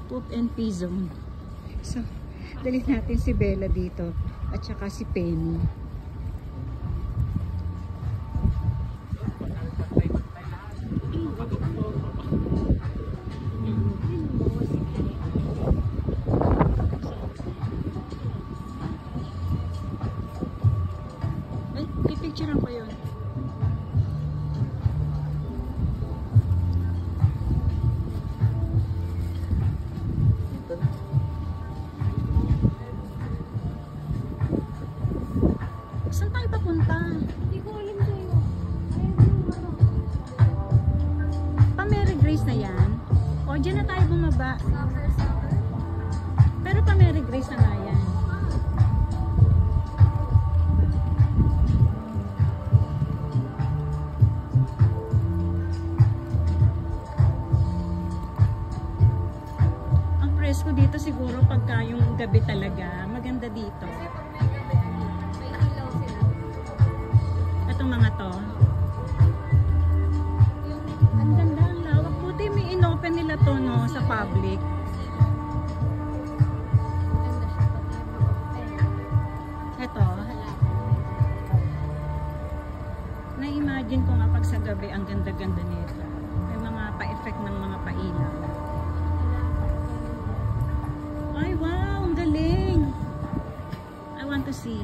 Poop and pee zone. So, dali natin si Bella dito at saka si Penny. Ay, pipicturean ko yun. Saan tayo papunta? Hindi ko alam sa'yo. Pa-Mary Grace na yan? O, dyan na tayo bumaba. Soccer. Pero pa-Mary Grace na nga yan. Ang presko dito siguro pagka yung gabi talaga. Maganda dito. Kasi pag may gabi, may ilaw sila. Itong mga to. Yung Ang ganda, ang lawak. Buti may inopen nila to no, sa public. ganda siya. Ito. Na-imagine ko nga pag sa gabi ang ganda-ganda nito. May mga pa-effect ng mga pailaw. Ay, wow! Ang galing! I want to see.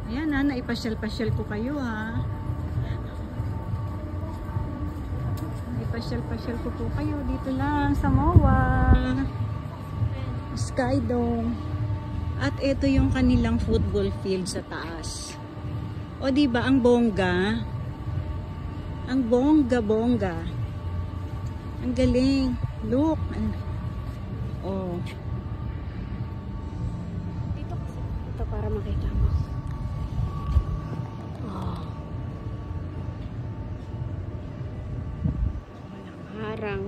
Ayan ha, naipasyal-pasyal ko kayo ha. Naipasyal-pasyal ko po kayo dito lang sa MOA. Skydome. At ito yung kanilang football field sa taas. O diba, ang bongga. Ang bongga-bongga. Ang galing. Look. Oh. dito kasi. Ito para makita mo. Oh. Walang harang.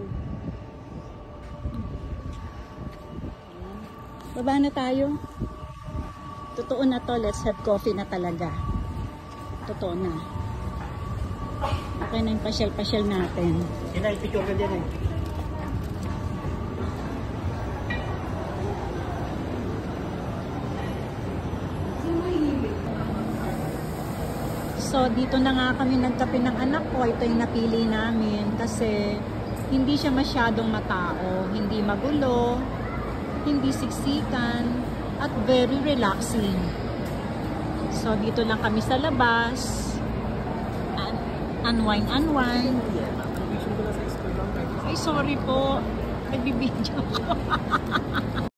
Baba na tayo. Totoo na to. Let's have coffee na talaga. Totoo na. Okay na yung pasyal-pasyal natin. Picture ka dyan eh. So, dito na nga kami nagkape ng anak ko. Ito yung napili namin kasi hindi siya masyadong matao. Hindi magulo, hindi siksikan, at very relaxing. So, dito lang kami sa labas. Unwind. Ay, sorry po. Nagbibideo ko.